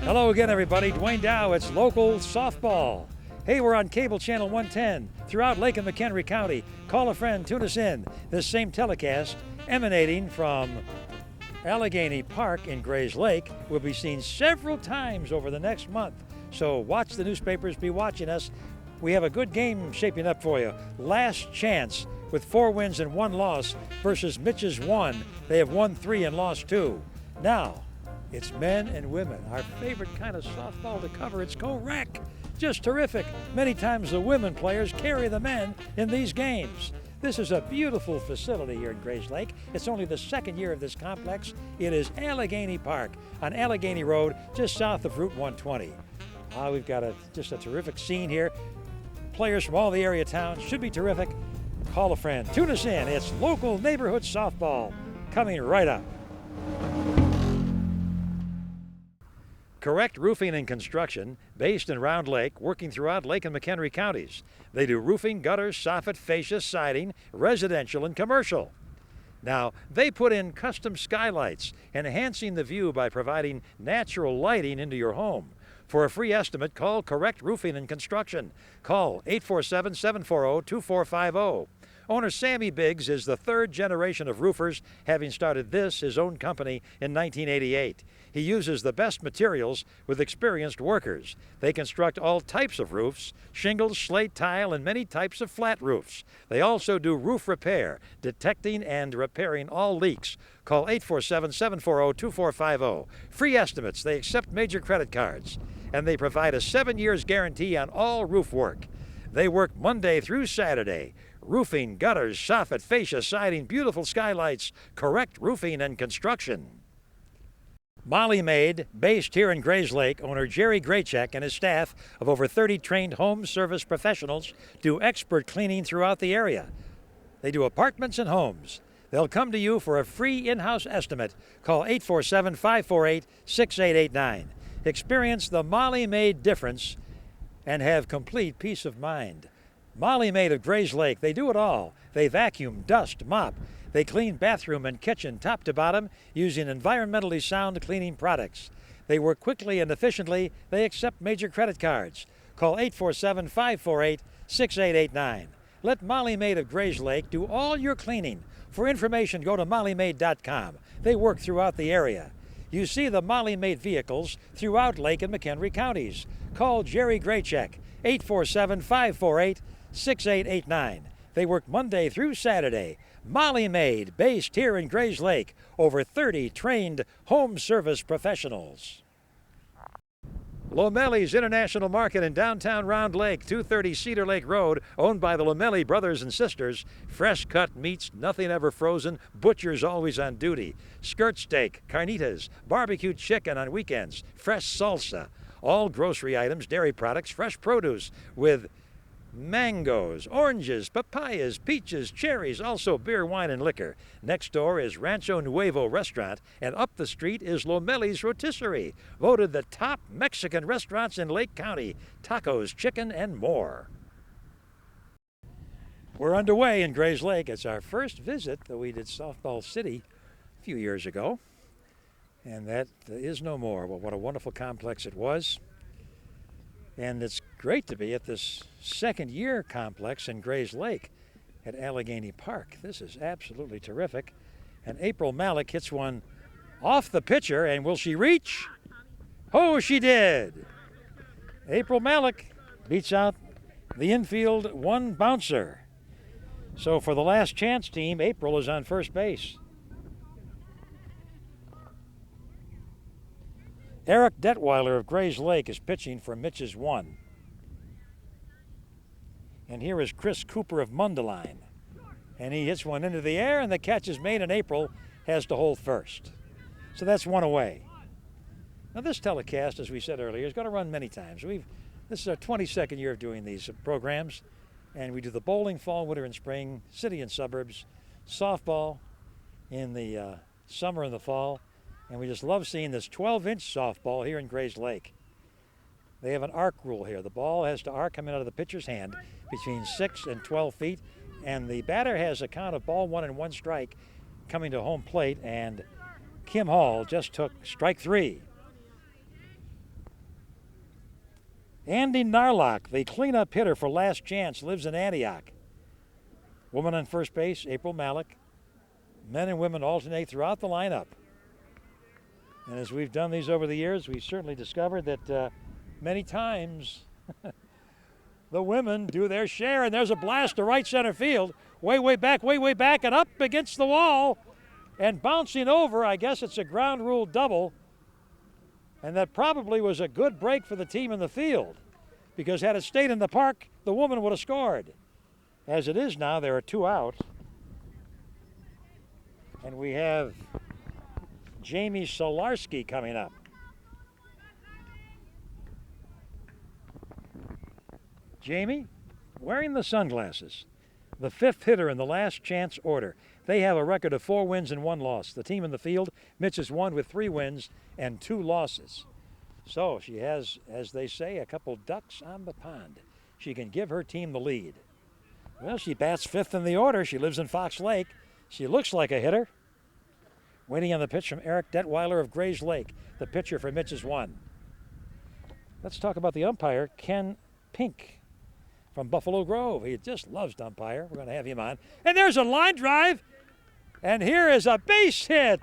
Hello again, everybody. Duane Dow. It's local softball. Hey, we're on cable channel 110 throughout Lake and McHenry County. Call a friend, tune us in. This same telecast emanating from Alleghany Park in GRAYSLAKE will be seen several times over the next month. So watch the newspapers, be watching us. We have a good game shaping up for you. Last chance with 4 wins and 1 loss versus Mitch's 1. They have won 3 and lost 2. Now, it's men and women, our favorite kind of softball to cover. It's co-rec. Just terrific. Many times the women players carry the men in these games. This is a beautiful facility here in GRAYSLAKE. It's only the 2nd year of this complex. It is Alleghany Park on Alleghany Road, just south of Route 120. We've got just a terrific scene here. Players from all the area towns. Should be terrific. Call a friend. Tune us in. It's local neighborhood softball coming right up. Correct Roofing and Construction, based in Round Lake, working throughout Lake and McHenry counties. They do roofing, gutters, soffit, fascia, siding, residential and commercial. Now, they put in custom skylights, enhancing the view by providing natural lighting into your home. For a free estimate, call Correct Roofing and Construction. Call 847-740-2450. Owner Sammy Biggs is the 3rd generation of roofers, having started his own company, in 1988. He uses the best materials with experienced workers. They construct all types of roofs, shingles, slate, tile, and many types of flat roofs. They also do roof repair, detecting and repairing all leaks. Call 847-740-2450. Free estimates. They accept major credit cards. And they provide a 7 years guarantee on all roof work. They work Monday through Saturday. Roofing, gutters, soffit, fascia, siding, beautiful skylights, Correct Roofing and Construction. Molly Maid, based here in GRAYSLAKE, owner Jerry Graychek and his staff of over 30 trained home service professionals do expert cleaning throughout the area. They do apartments and homes. They'll come to you for a free in-house estimate. Call 847-548-6889. Experience the Molly Maid difference and have complete peace of mind. Molly Maid of GRAYSLAKE, they do it all. They vacuum, dust, mop. They clean bathroom and kitchen top to bottom using environmentally sound cleaning products. They work quickly and efficiently. They accept major credit cards. Call 847-548-6889. Let Molly Maid of GRAYSLAKE do all your cleaning. For information, go to mollymaid.com. They work throughout the area. You see the Molly Maid vehicles throughout Lake and McHenry counties. Call Jerry Graychek, 847-548-6889. They work Monday through Saturday. Molly Maid, based here in GRAYSLAKE. Over 30 trained home service professionals. Lomelli's International Market in downtown Round Lake, 230 Cedar Lake Road, owned by the Lomelli brothers and sisters. Fresh cut meats, nothing ever frozen, butchers always on duty. Skirt steak, carnitas, barbecue chicken on weekends, fresh salsa. All grocery items, dairy products, fresh produce with mangoes, oranges, papayas, peaches, cherries, also beer, wine, and liquor. Next door is Rancho Nuevo Restaurant, and up the street is Lomelli's Rotisserie, voted the top Mexican restaurants in Lake County. Tacos, chicken, and more. We're underway in GRAYSLAKE. It's our first visit, though we did Softball City a few years ago, and that is no more. Well, what a wonderful complex it was. And it's great to be at this 2nd year complex in GRAYSLAKE at Alleghany Park. This is absolutely terrific. And April Malik hits one off the pitcher, and will she reach? Oh, she did. April Malik beats out the infield one bouncer. So for the last chance team, April is on first base. Eric Detweiler of GRAYSLAKE is pitching for Mitch's 1. And here is Chris Cooper of Mundelein. And he hits one into the air, and the catch is made, and April has to hold first. So that's 1 away. Now this telecast, as we said earlier, is going to run many times. This is our 22nd year of doing these programs, and we do the bowling, fall, winter, and spring, city and suburbs, softball in the summer and the fall. And we just love seeing this 12-inch softball here in GRAYSLAKE. They have an arc rule here. The ball has to arc coming out of the pitcher's hand between 6 and 12 feet. And the batter has a count of ball 1 and 1 strike coming to home plate. And Kim Hall just took strike 3. Andy Narlock, the cleanup hitter for Last Chance, lives in Antioch. Woman on first base, April Malik. Men and women alternate throughout the lineup. And as we've done these over the years, we've certainly discovered that many times the women do their share, and there's a blast to right center field. Way back, and up against the wall, and bouncing over. I guess it's a ground rule double, and that probably was a good break for the team in the field, because had it stayed in the park, the woman would have scored. As it is now, there are 2 out, and we have Jamie Solarski coming up. Jamie, wearing the sunglasses, the 5th hitter in the Last Chance order. They have a record of 4 wins and 1 loss. The team in the field, Mitch is one with 3 wins and 2 losses. So she has, as they say, a couple ducks on the pond. She can give her team the lead. Well, she bats 5th in the order. She lives in Fox Lake. She looks like a hitter. Waiting on the pitch from Eric Detweiler of GRAYSLAKE, the pitcher for Mitch's one. Let's talk about the umpire, Ken Pink from Buffalo Grove. He just loves to umpire. We're going to have him on. And there's a line drive. And here is a base hit.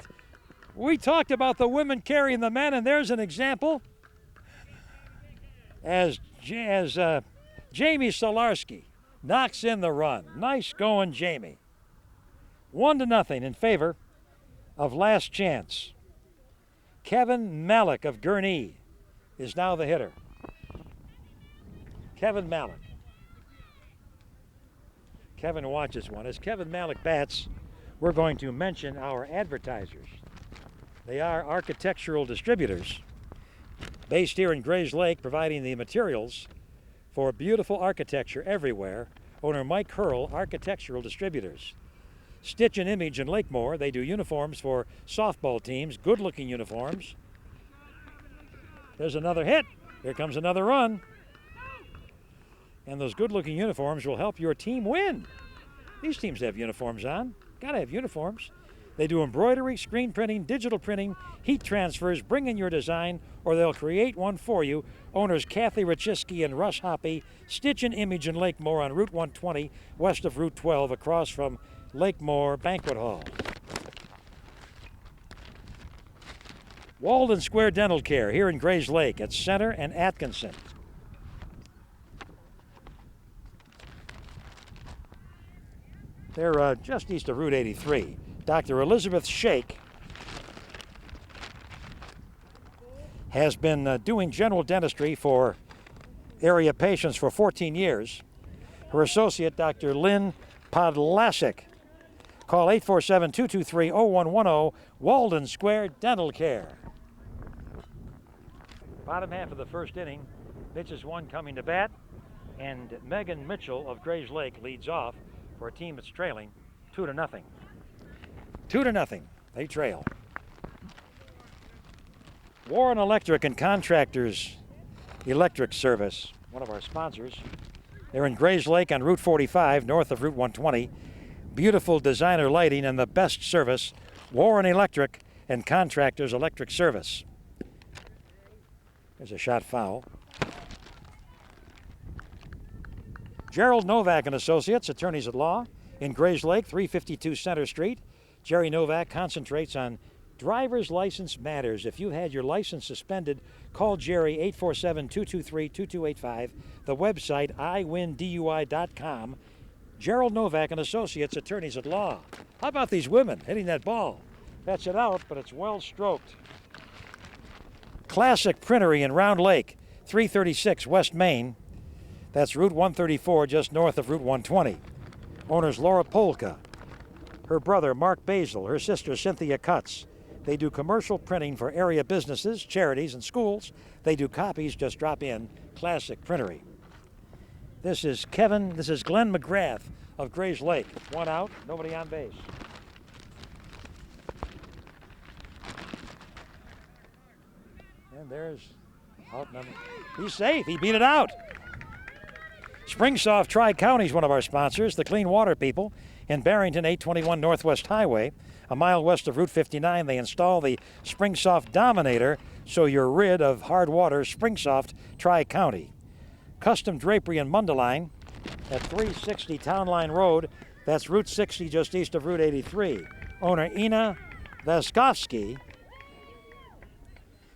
We talked about the women carrying the men, and there's an example. As Jamie Solarski knocks in the run. Nice going, Jamie. 1-0 in favor of Last Chance. Kevin Malik of Gurnee is now the hitter. Kevin Malik. Kevin watches one. As Kevin Malik bats, we're going to mention our advertisers. They are architectural distributors based here in GRAYSLAKE, providing the materials for beautiful architecture everywhere. Owner Mike Hurl, Architectural Distributors. Stitch and Image in Lakemore. They do uniforms for softball teams, good-looking uniforms. There's another hit. Here comes another run. And those good-looking uniforms will help your team win. These teams have uniforms on. Gotta have uniforms. They do embroidery, screen printing, digital printing, heat transfers. Bring in your design, or they'll create one for you. Owners Kathy Rachiski and Russ Hoppy. Stitch and Image in Lakemore on Route 120, west of Route 12, across from Lakemore Banquet Hall. Walden Square Dental Care here in GRAYSLAKE at Center and Atkinson. They're just east of Route 83. Dr. Elizabeth Shake has been doing general dentistry for area patients for 14 years. Her associate, Dr. Lynn Podlasek. Call 847-223-0110, Walden Square Dental Care. Bottom half of the first inning, Mitch's one coming to bat, and Megan Mitchell of GRAYSLAKE leads off for a team that's trailing 2-0. 2-0, they trail. Warren Electric and Contractors Electric Service, one of our sponsors. They're in GRAYSLAKE on Route 45, north of Route 120. Beautiful designer lighting and the best service, Warren Electric and Contractors Electric Service. There's a shot foul. Gerald Novak and Associates, attorneys at law, in GRAYSLAKE, 352 Center Street. Jerry Novak concentrates on driver's license matters. If you had your license suspended, call Jerry, 847-223-2285. The website, iwindui.com. Gerald Novak and Associates, attorneys at law. How about these women hitting that ball? That's it out, but it's well stroked. Classic Printery in Round Lake, 336 West Main. That's Route 134, just north of Route 120. Owners Laura Polka, her brother Mark Basil, her sister Cynthia Cutts. They do commercial printing for area businesses, charities, and schools. They do copies, just drop in. Classic Printery. This is Glenn McGrath of GRAYSLAKE. One out, nobody on base. And there's out number. He's safe, he beat it out. Springsoft Tri-County is one of our sponsors, the Clean Water People. In Barrington, 821 Northwest Highway, a mile west of Route 59, they install the Springsoft Dominator, so you're rid of hard water. Springsoft Tri-County. Custom Drapery in Mundelein at 360 Town Line Road. That's Route 60 just east of Route 83. Owner Ina Vaskovsky.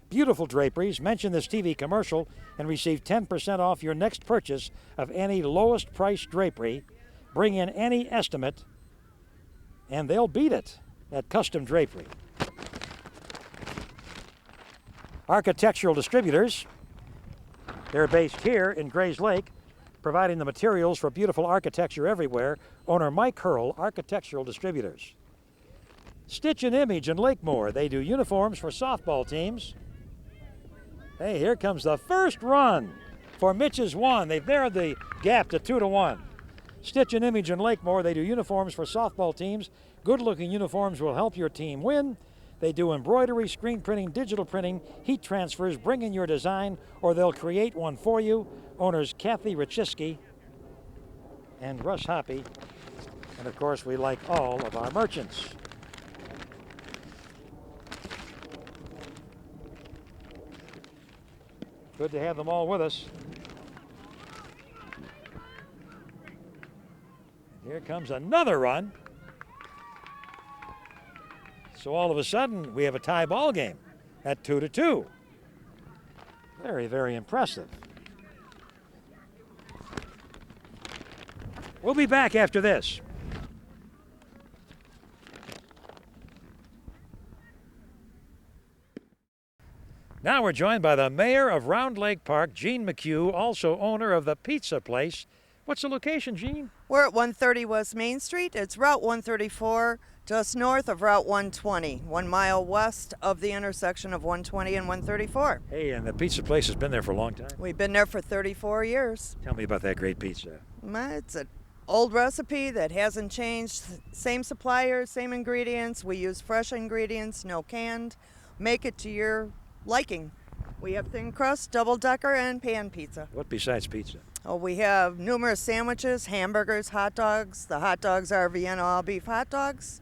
Beautiful draperies. Mention this TV commercial and receive 10% off your next purchase of any lowest price drapery. Bring in any estimate and they'll beat it at Custom Drapery. Architectural Distributors. They're based here in Grayslake, providing the materials for beautiful architecture everywhere. Owner Mike Hurl, Architectural Distributors. Stitch and Image in Lakemore. They do uniforms for softball teams. Hey, here comes the first run for Mitch's one. They've narrowed the gap to 2-1. Stitch and Image in Lakemore. They do uniforms for softball teams. Good-looking uniforms will help your team win. They do embroidery, screen printing, digital printing, heat transfers. Bring in your design or they'll create one for you. Owners Kathy Rachiski and Russ Hoppy. And of course, we like all of our merchants. Good to have them all with us. And here comes another run. So all of a sudden, we have a tie ball game at 2-2. Very, very impressive. We'll be back after this. Now we're joined by the mayor of Round Lake Park, Gene McHugh, also owner of the pizza place. What's the location, Gene? We're at 130 West Main Street. It's Route 134, just north of Route 120, 1 mile west of the intersection of 120 and 134. Hey, and the pizza place has been there for a long time? We've been there for 34 years. Tell me about that great pizza. It's an old recipe that hasn't changed. Same suppliers, same ingredients. We use fresh ingredients, no canned. Make it to your liking. We have thin crust, double-decker, and pan pizza. What besides pizza? Oh, we have numerous sandwiches, hamburgers, hot dogs. The hot dogs are Vienna all-beef hot dogs.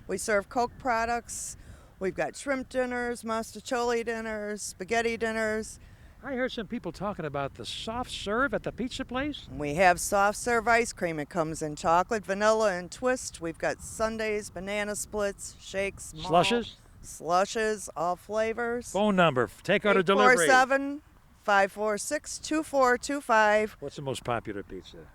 We serve Coke products. We've got shrimp dinners, mostaccioli dinners, spaghetti dinners. I heard some people talking about the soft serve at the pizza place. We have soft serve ice cream. It comes in chocolate, vanilla, and twist. We've got sundaes, banana splits, shakes, malt, slushes, all flavors. Phone number, take out a delivery. 847-546-2425. What's the most popular pizza?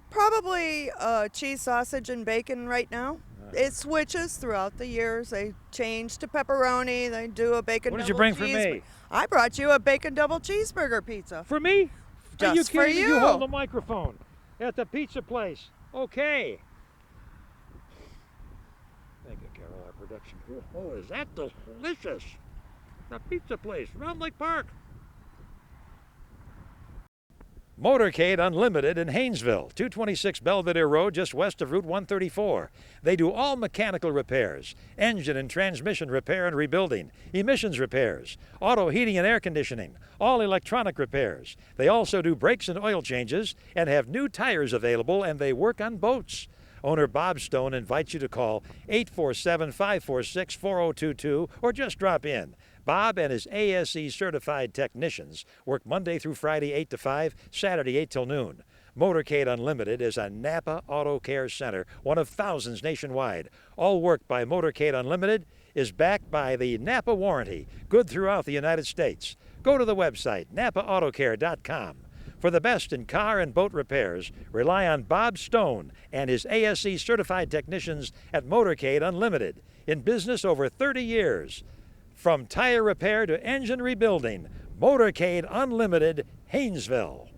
Probably cheese, sausage, and bacon right now. It switches throughout the years. They change to pepperoni. They do a bacon double cheeseburger. What did you bring for me? I brought you a bacon double cheeseburger pizza. For me? Just for you. You hold the microphone at the pizza place. Okay. Thank you, Carol, our production crew. Oh, is that delicious? The pizza place, Round Lake Park. Motorcade Unlimited in Haynesville, 226 Belvedere Road, just west of Route 134. They do all mechanical repairs, engine and transmission repair and rebuilding, emissions repairs, auto heating and air conditioning, all electronic repairs. They also do brakes and oil changes and have new tires available, and they work on boats. Owner Bob Stone invites you to call 847-546-4022 or just drop in. Bob and his ASE certified technicians work Monday through Friday 8 to 5, Saturday 8 till noon. Motorcade Unlimited is a Napa Auto Care Center, one of thousands nationwide. All work by Motorcade Unlimited is backed by the Napa warranty, good throughout the United States. Go to the website, napaautocare.com. For the best in car and boat repairs, rely on Bob Stone and his ASE certified technicians at Motorcade Unlimited. In business over 30 years. From tire repair to engine rebuilding, Motorcade Unlimited, Haynesville.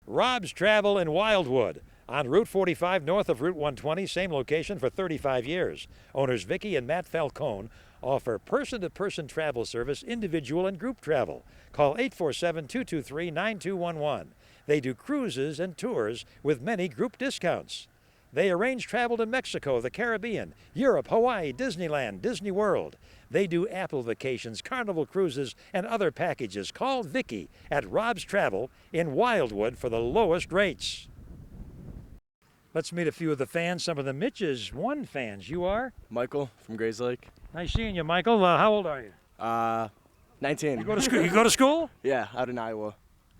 Rob's Travel in Wildwood, on Route 45 north of Route 120, same location for 35 years. Owners Vicky and Matt Falcone offer person-to-person travel service, individual and group travel. Call 847-223-9211. They do cruises and tours with many group discounts. They arrange travel to Mexico, the Caribbean, Europe, Hawaii, Disneyland, Disney World. They do Apple vacations, Carnival cruises, and other packages. Call Vicky at Rob's Travel in Wildwood for the lowest rates. Let's meet a few of the fans, some of the Mitch's One fans. You are? Michael from Grayslake. Nice seeing you, Michael. How old are you? 19. You go to school? You go to school? Yeah, out in Iowa.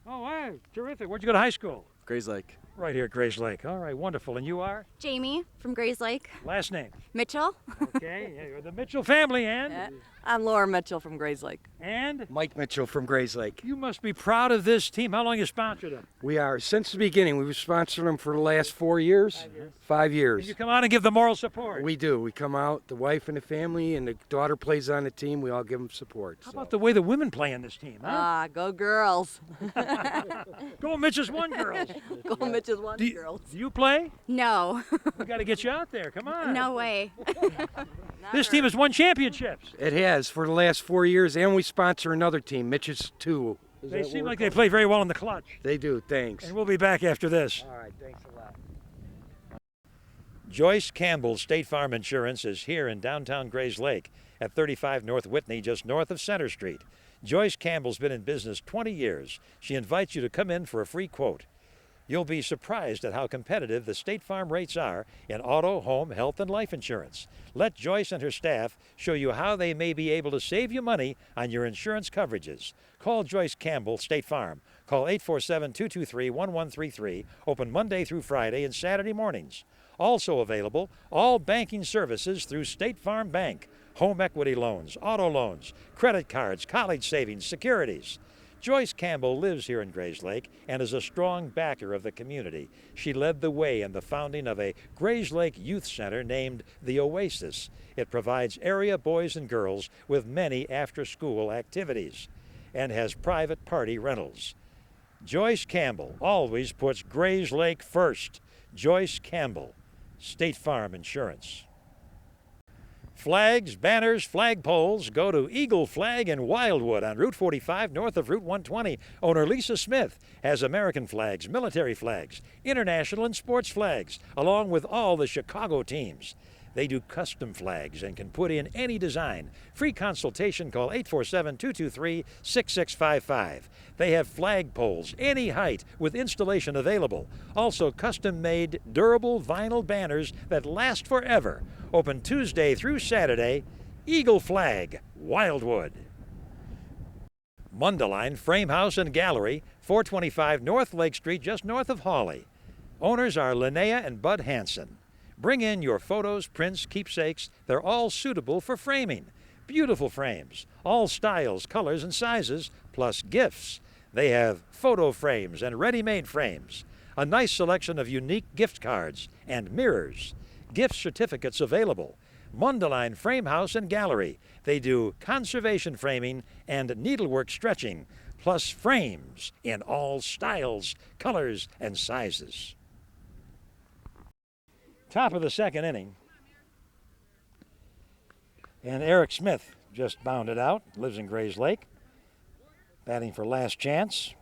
Oh, wow, terrific. Where'd you go to high school? GRAYSLAKE. Right here at GRAYSLAKE. All right, wonderful. And you are? Jamie from GRAYSLAKE. Last name? Mitchell. Okay, yeah, you're the Mitchell family, and? I'm Laura Mitchell from GRAYSLAKE. And? Mike Mitchell from GRAYSLAKE. You must be proud of this team. How long you sponsored them? We are, since the beginning, we've sponsored them for the last 4 years. 5 years. And you come out and give them moral support. We do. We come out, the wife and the family, and the daughter plays on the team. We all give them support. How about the way the women play in this team, huh? Ah, go girls. Go Mitch's one girls. Go Mitch's one girls. Do you play? No. We got to get you out there. Come on. No way. This team has won championships. It has for the last 4 years, and we sponsor another team, Mitch's 2. They seem like they play very well in the clutch. They do, thanks. And we'll be back after this. All right, thanks a lot. Joyce Campbell State Farm Insurance is here in downtown GRAYSLAKE at 35 North Whitney, just north of Center Street. Joyce Campbell's been in business 20 years. She invites you to come in for a free quote. You'll be surprised at how competitive the State Farm rates are in auto, home, health, and life insurance. Let Joyce and her staff show you how they may be able to save you money on your insurance coverages. Call Joyce Campbell State Farm. Call 847-223-1133, open Monday through Friday and Saturday mornings. Also available, all banking services through State Farm Bank, home equity loans, auto loans, credit cards, college savings, securities. Joyce Campbell lives here in GRAYSLAKE and is a strong backer of the community. She led the way in the founding of a GRAYSLAKE Youth Center named the Oasis. It provides area boys and girls with many after-school activities and has private party rentals. Joyce Campbell always puts GRAYSLAKE first. Joyce Campbell, State Farm Insurance. Flags, banners, flagpoles go to Eagle Flag in Wildwood on Route 45 north of Route 120. Owner Lisa Smith has American flags, military flags, international and sports flags, along with all the Chicago teams. They do custom flags and can put in any design. Free consultation, call 847-223-6655. They have flag poles, any height, with installation available. Also custom-made durable vinyl banners that last forever. Open Tuesday through Saturday. Eagle Flag, Wildwood. Mundaline Frame House and Gallery, 425 North Lake Street, just north of Hawley. Owners are Linnea and Bud Hansen. Bring in your photos, prints, keepsakes. They're all suitable for framing. Beautiful frames, all styles, colors, and sizes, plus gifts. They have photo frames and ready-made frames, a nice selection of unique gift cards and mirrors. Gift certificates available. Mundaline Frame House and Gallery. They do conservation framing and needlework stretching, plus frames in all styles, colors, and sizes. Top of the second inning. And Eric Smith just bounded out, lives in GRAYSLAKE, batting for last chance.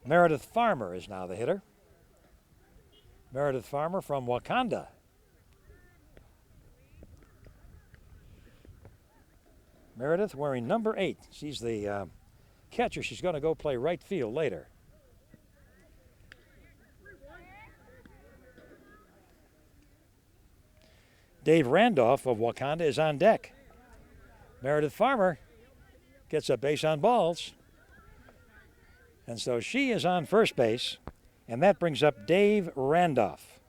Meredith Farmer is now the hitter. Meredith Farmer from Wakanda. Meredith wearing number 8. She's the catcher. She's going to go play right field later. Dave Randolph of Wakanda is on deck. Meredith Farmer gets a base on balls. And so she is on first base, and that brings up Dave Randolph.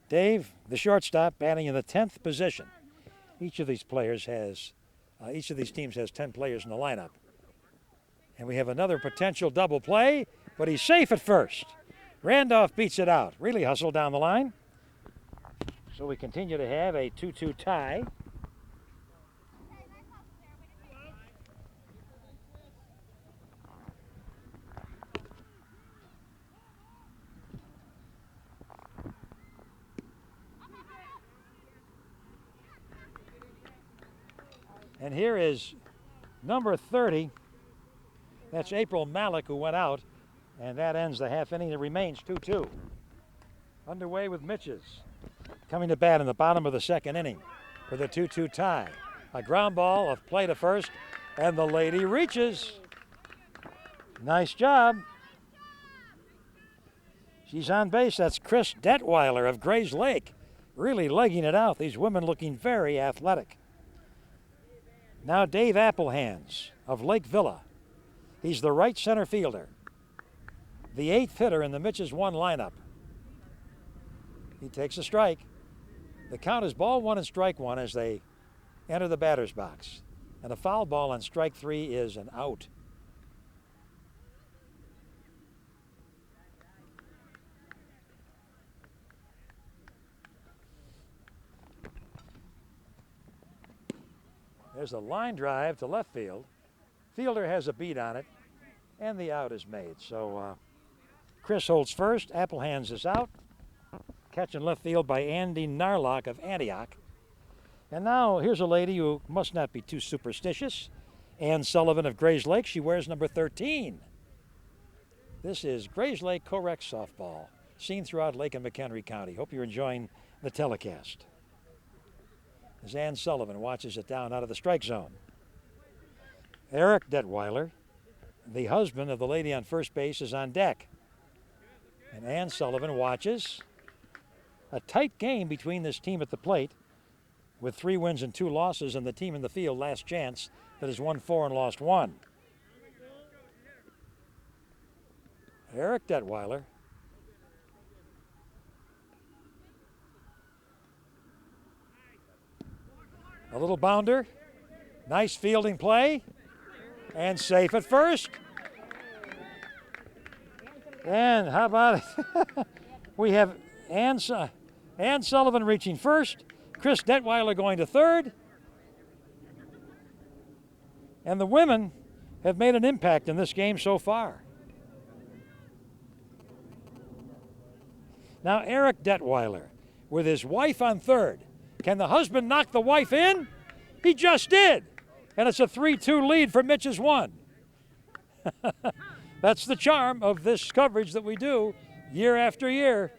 Dave, the shortstop, batting in the 10th position. Each of these teams has 10 players in the lineup. And we have another potential double play, but he's safe at first. Randolph beats it out. Really hustled down the line. So we continue to have a 2-2 tie. And here is number 30. That's April Malik, who went out, and that ends the half inning. It remains 2-2. Underway with Mitches. Coming to bat in the bottom of the second inning for the 2-2 tie. A ground ball of play to first, and the lady reaches. Nice job. She's on base. That's Chris Detweiler of GRAYSLAKE. Really legging it out. These women looking very athletic. Now Dave Applehands of Lake Villa. He's the right center fielder, the 8th hitter in the Mitch's 1 lineup. He takes a strike. The count is ball 1 and strike 1 as they enter the batter's box. And a foul ball on strike 3 is an out. There's a line drive to left field. Fielder has a beat on it, and the out is made. So Chris holds first. Applehands is out. Catch in left field by Andy Narlock of Antioch. And now here's a lady who must not be too superstitious. Ann Sullivan of GRAYSLAKE. She wears number 13. This is GRAYSLAKE Correct Softball, seen throughout Lake and McHenry County. Hope you're enjoying the telecast. As Ann Sullivan watches it down out of the strike zone. Eric Detweiler, the husband of the lady on first base, is on deck. And Ann Sullivan watches. A tight game between this team at the plate with 3 wins and 2 losses, and the team in the field, Last Chance, that has won 4 and lost 1. Eric Detweiler. A little bounder. Nice fielding play. And safe at first. And how about it? We have Ann Sullivan reaching first. Chris Detweiler going to third. And the women have made an impact in this game so far. Now Eric Detweiler with his wife on third. Can the husband knock the wife in? He just did. And it's a 3-2 lead for Mitch's 1. That's the charm of this coverage that we do year after year.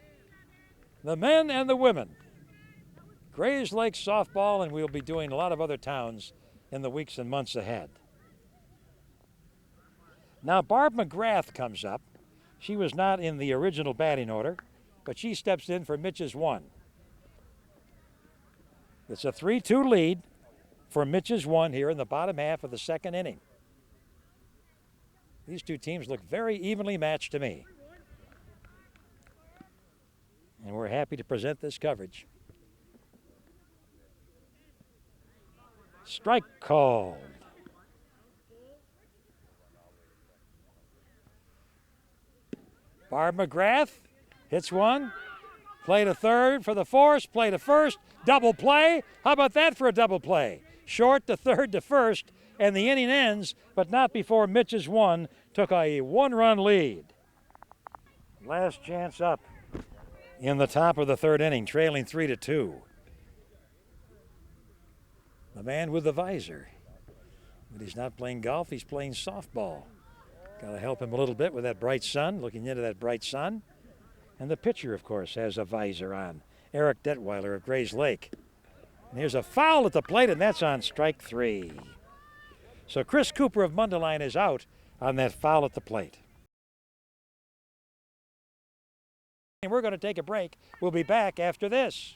The men and the women. GRAYSLAKE softball, and we'll be doing a lot of other towns in the weeks and months ahead. Now Barb McGrath comes up. She was not in the original batting order, but she steps in for Mitch's 1. It's a 3-2 lead for Mitch's 1 here in the bottom half of the second inning. These two teams look very evenly matched to me. And we're happy to present this coverage. Strike called. Barb McGrath hits one. Play to third for the force, play to first, double play. How about that for a double play? Short to third to first, and the inning ends, but not before Mitch's 1 took a 1-run lead. Last Chance up in the top of the third inning, trailing 3-2. The man with the visor. But he's not playing golf, he's playing softball. Got to help him a little bit with that bright sun, looking into that bright sun. And the pitcher, of course, has a visor on. Eric Detweiler of GRAYSLAKE. And here's a foul at the plate, and that's on strike 3. So Chris Cooper of Mundelein is out on that foul at the plate. And we're going to take a break. We'll be back after this.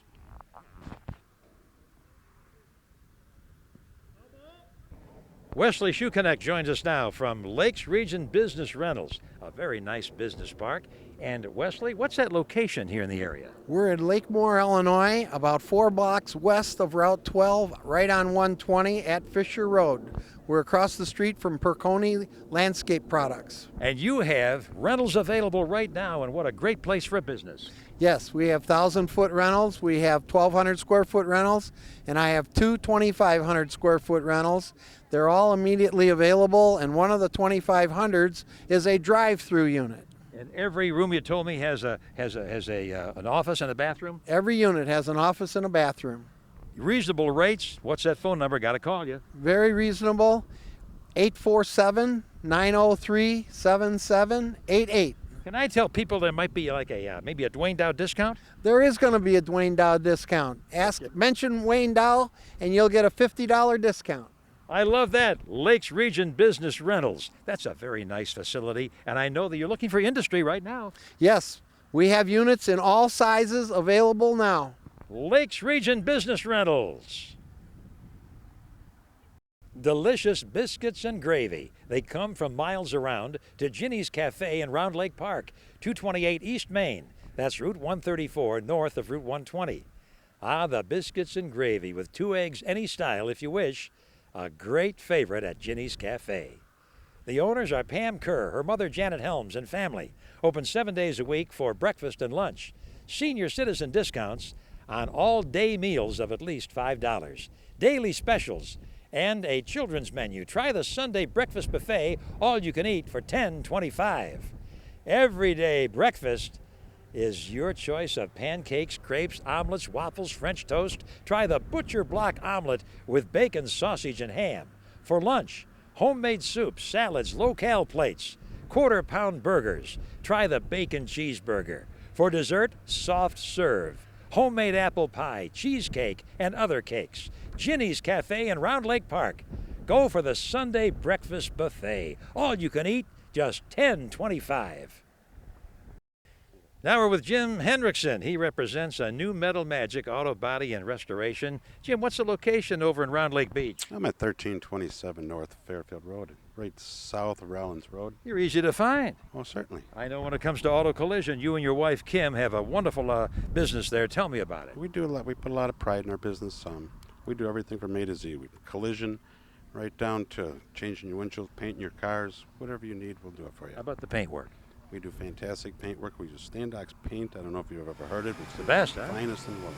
Wesley Shuconnect joins us now from Lakes Region Business Rentals, a very nice business park. And Wesley, what's that location here in the area? We're in Lakemore, Illinois, about 4 blocks west of Route 12, right on 120 at Fisher Road. We're across the street from Perconi Landscape Products. And you have rentals available right now, and what a great place for a business. Yes, we have 1,000-foot rentals, we have 1,200 square foot rentals, and I have 2 2,500 square foot rentals. They're all immediately available, and one of the 2,500s is a drive-through unit. And every room, you told me, has an office and a bathroom? Every unit has an office and a bathroom. Reasonable rates. What's that phone number? Got to call you. Very reasonable. 847-903-7788. Can I tell people there might be like maybe a Duane Dow discount? There is going to be a Duane Dow discount. Mention Wayne Dow and you'll get a $50 discount. I love that. Lakes Region Business Rentals. That's a very nice facility, and I know that you're looking for industry right now. Yes, we have units in all sizes available now. Lakes Region Business Rentals. delicious biscuits and gravy. They come from miles around to Ginny's Cafe in Round Lake Park, 228 East Main. That's Route 134 north of Route 120. Ah, the biscuits and gravy with 2 eggs any style if you wish. A great favorite at Ginny's Cafe. The owners are Pam Kerr, her mother Janet Helms, and family. Open 7 days a week for breakfast and lunch. Senior citizen discounts on all day meals of at least $5. Daily specials and a children's menu. Try the Sunday breakfast buffet, all you can eat for $10.25. Everyday breakfast is your choice of pancakes, crepes, omelets, waffles, French toast. Try the Butcher Block omelet with bacon, sausage, and ham. For lunch, homemade soups, salads, low-cal plates, quarter-pound burgers. Try the bacon cheeseburger. For dessert, soft serve, homemade apple pie, cheesecake, and other cakes. Ginny's Cafe in Round Lake Park. Go for the Sunday breakfast buffet. All you can eat, just $10.25. Now we're with Jim Hendrickson. He represents a New Metal Magic Auto Body and Restoration. Jim, what's the location over in Round Lake Beach? I'm at 1327 North Fairfield Road, right south of Rollins Road. You're easy to find. Oh, certainly. I know when it comes to auto collision, you and your wife Kim have a wonderful business there. Tell me about it. We do a lot. We put a lot of pride in our business. We do everything from A to Z. We collision, right down to changing your windshield, painting your cars, whatever you need, we'll do it for you. How about the paint work? We do fantastic paint work. We use Standox paint. I don't know if you've ever heard it. It's the best, huh? Finest in the world.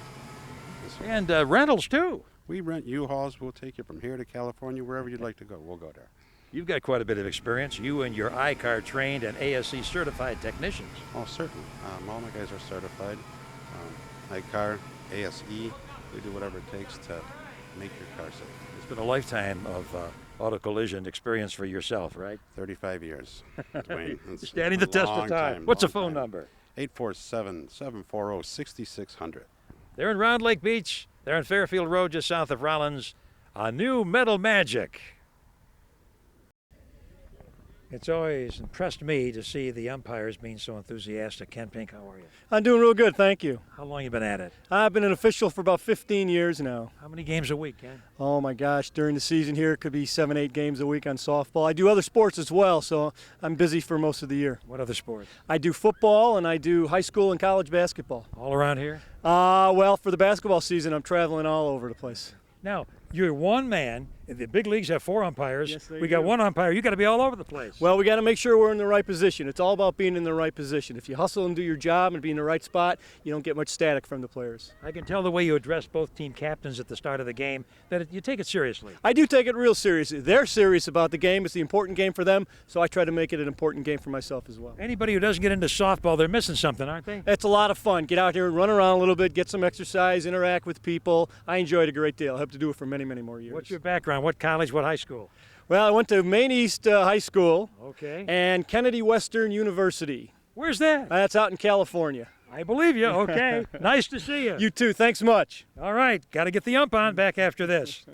Yes, sir. And rentals too. We rent U-Hauls. We'll take you from here to California, wherever you'd like to go. We'll go there. You've got quite a bit of experience. You and your iCar trained and ASC certified technicians. Oh, certainly. All my guys are certified. iCar, ASE. We do whatever it takes to make your car safe. It's been a lifetime of auto collision experience for yourself, right? 35 years, Duane. Standing the test of time. What's the phone number? 847-740-6600. They're in Round Lake Beach. They're on Fairfield Road, just south of Rollins. A New Metal Magic. It's always impressed me to see the umpires being so enthusiastic. Ken Pink, how are you? I'm doing real good, thank you. How long you been at it? I've been an official for about 15 years now. How many games a week, Ken? Oh my gosh, during the season here it could be 7-8 games a week on softball. I do other sports as well, so I'm busy for most of the year. What other sports? I do football and I do high school and college basketball. All around here? Well, for the basketball season I'm traveling all over the place. Now, you're one man. The big leagues have 4 umpires. Yes, they we got do. 1 umpire. You got to be all over the place. Well, we got to make sure we're in the right position. It's all about being in the right position. If you hustle and do your job and be in the right spot, you don't get much static from the players. I can tell the way you address both team captains at the start of the game that you take it seriously. I do take it real seriously. They're serious about the game. It's the important game for them, so I try to make it an important game for myself as well. Anybody who doesn't get into softball, they're missing something, aren't they? It's a lot of fun. Get out here and run around a little bit, get some exercise, interact with people. I enjoy it a great deal. I hope to do it for many, many more years. What's your background? What college? What high school? Well, I went to Maine East High School Okay. and Kennedy Western University. Where's that? That's out in California. I believe you. Okay. Nice to see you. You too. Thanks much. All right. Got to get the ump on back after this.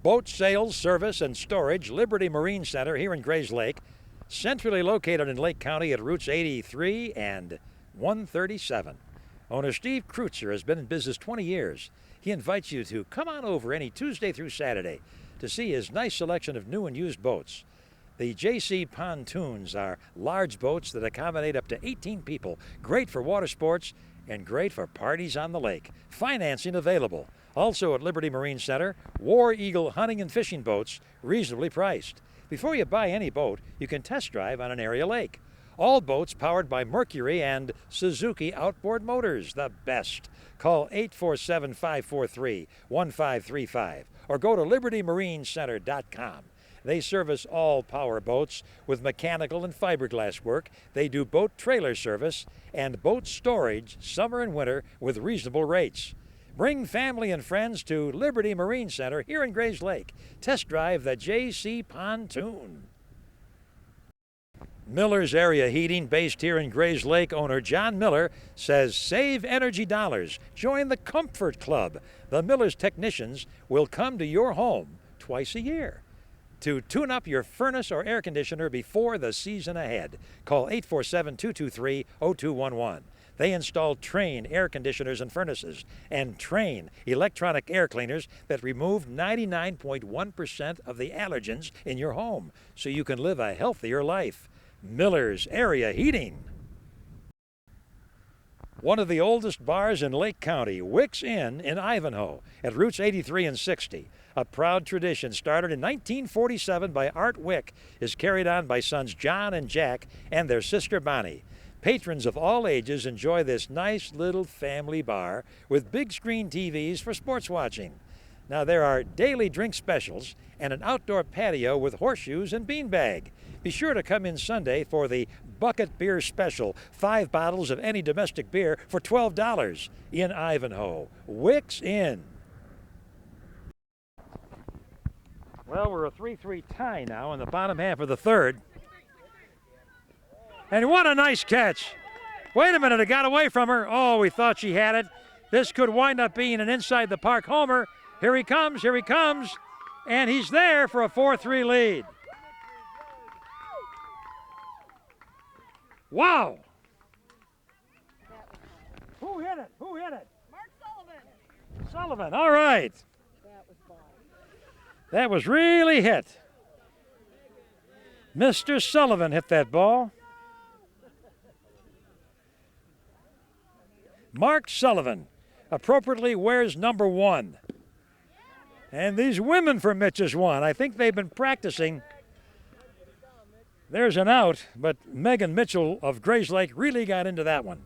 Boat sales, service, and storage, Liberty Marine Center here in GRAYSLAKE, centrally located in Lake County at routes 83 and 137. Owner Steve Kreutzer has been in business 20 years. He invites you to come on over any Tuesday through Saturday to see his nice selection of new and used boats. The JC pontoons are large boats that accommodate up to 18 people, great for water sports and great for parties on the lake. Financing available. Also at Liberty Marine Center, War Eagle hunting and fishing boats, reasonably priced. Before you buy any boat, you can test drive on an area lake. All boats powered by Mercury and Suzuki outboard motors, the best. Call 847-543-1535 or go to libertymarincenter.com. They service all power boats with mechanical and fiberglass work. They do boat trailer service and boat storage summer and winter with reasonable rates. Bring family and friends to Liberty Marine Center here in GRAYSLAKE. Test drive the JC pontoon. Miller's Area Heating, based here in GRAYSLAKE, owner John Miller says save energy dollars. Join the Comfort Club. The Miller's technicians will come to your home twice a year to tune up your furnace or air conditioner before the season ahead. Call 847-223-0211. They install Train air conditioners and furnaces and Train electronic air cleaners that remove 99.1% of the allergens in your home so you can live a healthier life. Miller's Area Heating. One of the oldest bars in Lake County, Wick's Inn in Ivanhoe at routes 83 and 60. A proud tradition started in 1947 by Art Wick is carried on by sons John and Jack and their sister Bonnie. Patrons of all ages enjoy this nice little family bar with big screen TVs for sports watching. Now there are daily drink specials and an outdoor patio with horseshoes and beanbag. Be sure to come in Sunday for the Bucket Beer Special. 5 bottles of any domestic beer for $12 in Ivanhoe. Wick's Inn. Well, we're a 3-3 tie now in the bottom half of the third. And what a nice catch. Wait a minute, it got away from her. Oh, we thought she had it. This could wind up being an inside the park homer. Here he comes, and he's there for a 4-3 lead. Wow. Who hit it? Mark Sullivan. Sullivan, all right. That was really hit. Mr. Sullivan hit that ball. Mark Sullivan appropriately wears number 1. And these women for Mitch's won. I think they've been practicing. There's an out, but Megan Mitchell of GRAYSLAKE really got into that one.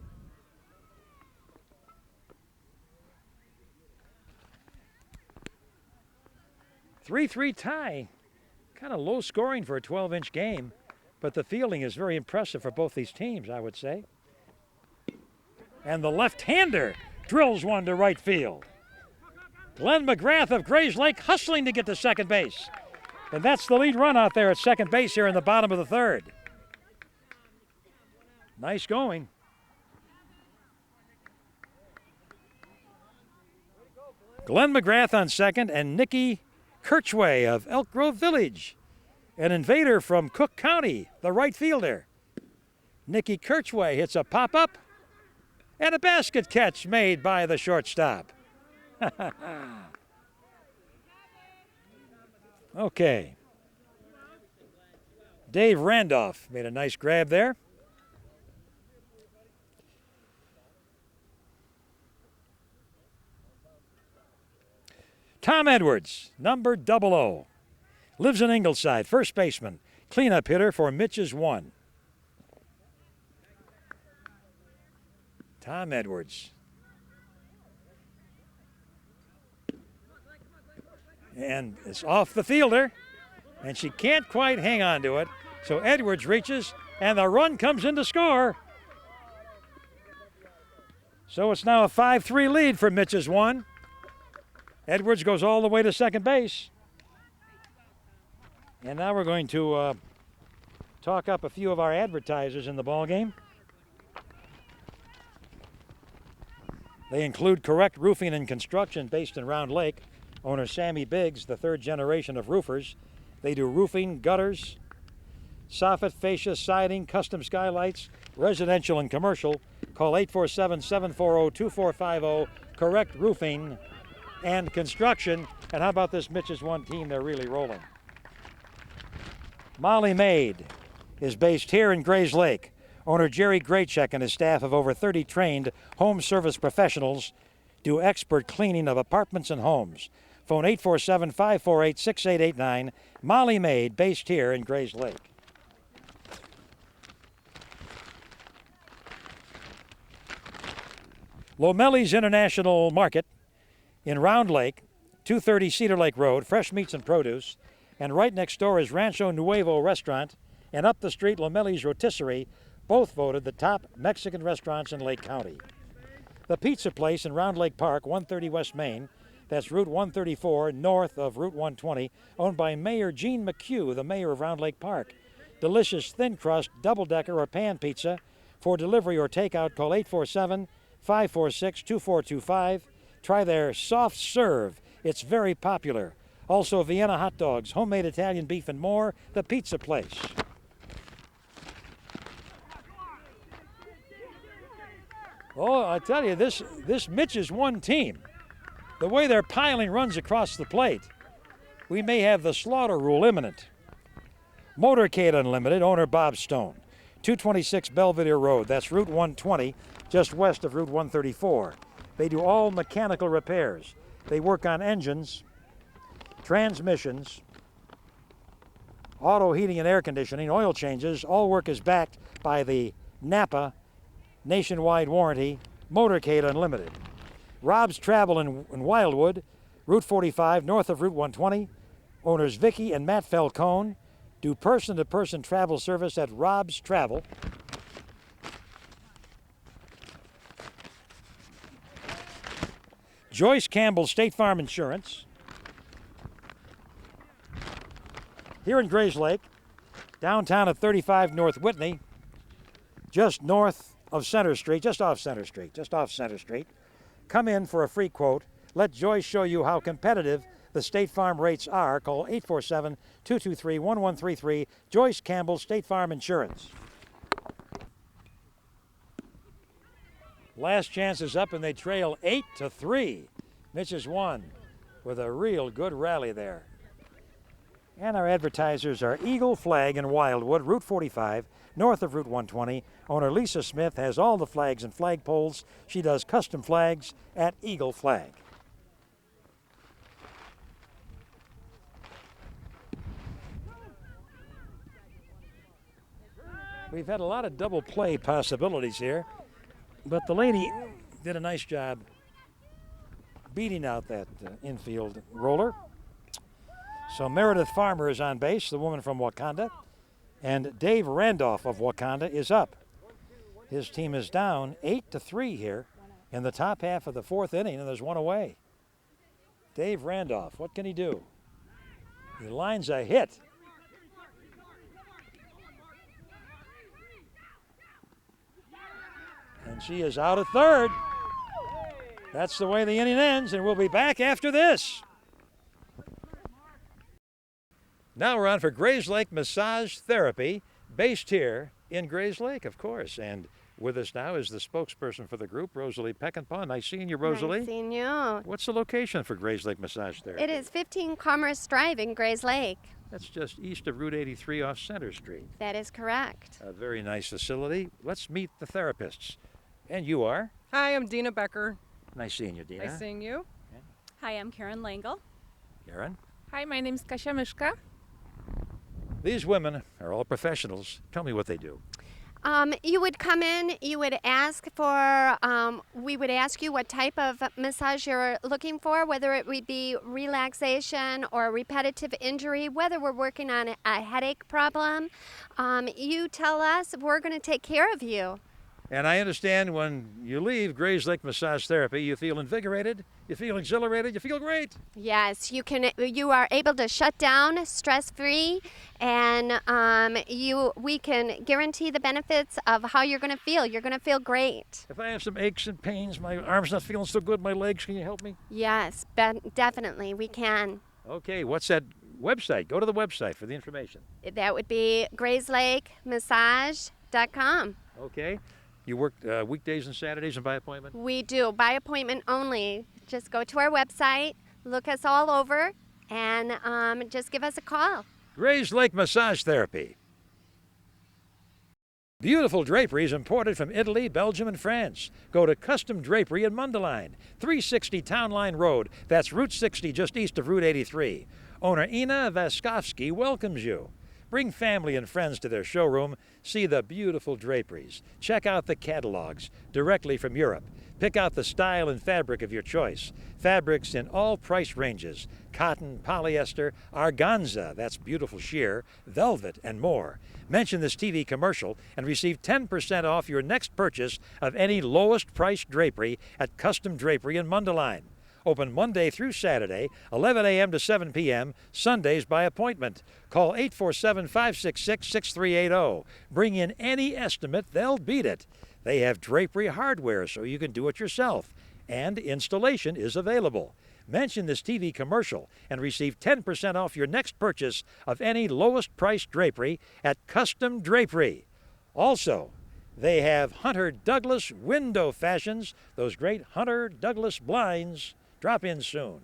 A 3-3 tie. Kind of low scoring for a 12-inch game, but the fielding is very impressive for both these teams, I would say. And the left-hander drills one to right field. Glenn McGrath of GRAYSLAKE hustling to get to second base. And that's the lead run out there at second base here in the bottom of the third. Nice going. Glenn McGrath on second and Nikki Kirchway of Elk Grove Village. An invader from Cook County, the right fielder. Nikki Kirchway hits a pop-up and a basket catch made by the shortstop. Okay. Dave Randolph made a nice grab there. Tom Edwards, number 00. Lives in Ingleside, first baseman. Cleanup hitter for Mitch's 1. Tom Edwards. And it's off the fielder, and she can't quite hang on to it. So Edwards reaches, and the run comes in to score. So it's now a 5-3 lead for Mitch's 1. Edwards goes all the way to second base. And now we're going to talk up a few of our advertisers in the ballgame. They include Correct Roofing and Construction based in Round Lake. Owner Sammy Biggs, the third generation of roofers. They do roofing, gutters, soffit, fascia, siding, custom skylights, residential and commercial. Call 847-740-2450. Correct roofing and construction. And how about this Mitch's One team? They're really rolling. Molly Maid is based here in Grayslake. Owner Jerry Graychek and his staff of over 30 trained home service professionals do expert cleaning of apartments and homes. Phone 847-548-6889. Molly Maid, based here in Grayslake. Lomelli's International Market in Round Lake, 230 Cedar Lake Road, fresh meats and produce. And right next door is Rancho Nuevo Restaurant, and up the street, Lomelli's Rotisserie, both voted the top Mexican restaurants in Lake County. The Pizza Place in Round Lake Park, 130 West Main, that's Route 134 north of Route 120, owned by Mayor Gene McHugh, the mayor of Round Lake Park. Delicious thin crust, double-decker or pan pizza. For delivery or takeout, call 847-546-2425. Try their soft serve. It's very popular. Also, Vienna hot dogs, homemade Italian beef, and more. The Pizza Place. Oh, I tell you, this Mitch's One team, the way they're piling runs across the plate, we may have the slaughter rule imminent. Motorcade Unlimited, owner Bob Stone, 226 Belvedere Road. That's Route 120, just west of Route 134. They do all mechanical repairs. They work on engines, transmissions, auto heating and air conditioning, oil changes. All work is backed by the Napa nationwide warranty, Motorcade Unlimited. Rob's Travel in Wildwood, Route 45, north of Route 120. Owners Vicky and Matt Falcone do person-to-person travel service at Rob's Travel. Joyce Campbell, State Farm Insurance. Here in Grayslake, downtown at 35 North Whitney, just north of Center Street, just off Center Street. Come in for a free quote. Let Joyce show you how competitive the State Farm rates are. Call 847-223-1133. Joyce Campbell, State Farm Insurance. Last chance is up, and they trail 8-3. Mitch's One with a real good rally there. And our advertisers are Eagle Flag in Wildwood, Route 45, north of Route 120. Owner Lisa Smith has all the flags and flagpoles. She does custom flags at Eagle Flag. We've had a lot of double play possibilities here, but the lady did a nice job beating out that infield roller. So Meredith Farmer is on base, the woman from Wakanda, and Dave Randolph of Wakanda is up. His team is down 8-3 here in the top half of the fourth inning, and there's one away. Dave Randolph, what can he do? He lines a hit. And she is out at third. That's the way the inning ends, and we'll be back after this. Now we're on for Grayslake Massage Therapy, based here in Grayslake, of course. And with us now is the spokesperson for the group, Rosalie Peckinpah. Nice seeing you, Rosalie. Nice seeing you. What's the location for Grayslake Massage Therapy? It is 15 Commerce Drive in Grayslake. That's just east of Route 83 off Center Street. That is correct. A very nice facility. Let's meet the therapists. And you are? Hi, I'm Dina Becker. Nice seeing you, Dina. Nice seeing you. Hi, I'm Karen Langle. Karen? Hi, my name's Kasia Mishka. These women are all professionals. Tell me what they do. You would come in, you would ask for, we would ask you what type of massage you're looking for, whether it would be relaxation or repetitive injury, whether we're working on a headache problem. You tell us, we're going to take care of you. And I understand when you leave GRAYSLAKE Massage Therapy, you feel invigorated, you feel exhilarated, you feel great. Yes, you are able to shut down stress-free, and we can guarantee the benefits of how you're going to feel. You're going to feel great. If I have some aches and pains, my arm's not feeling so good, my legs, can you help me? Yes, definitely, we can. Okay, what's that website? Go to the website for the information. That would be GRAYSLAKEMassage.com. Okay. You work weekdays and Saturdays and by appointment? We do, by appointment only. Just go to our website, look us all over, and just give us a call. GRAYSLAKE Massage Therapy. Beautiful draperies imported from Italy, Belgium, and France. Go to Custom Drapery in Mundelein, 360 Town Line Road. That's Route 60, just east of Route 83. Owner Ina Vaskovsky welcomes you. Bring family and friends to their showroom, see the beautiful draperies, check out the catalogs directly from Europe, pick out the style and fabric of your choice. Fabrics in all price ranges: cotton, polyester, organza, that's beautiful sheer, velvet, and more. Mention this TV commercial and receive 10% off your next purchase of any lowest price drapery at Custom Drapery in Mundelein. Open Monday through Saturday, 11 a.m. to 7 p.m., Sundays by appointment. Call 847-566-6380. Bring in any estimate, they'll beat it. They have drapery hardware so you can do it yourself, and installation is available. Mention this TV commercial and receive 10% off your next purchase of any lowest price drapery at Custom Drapery. Also, they have Hunter Douglas window fashions, those great Hunter Douglas blinds. Drop in soon.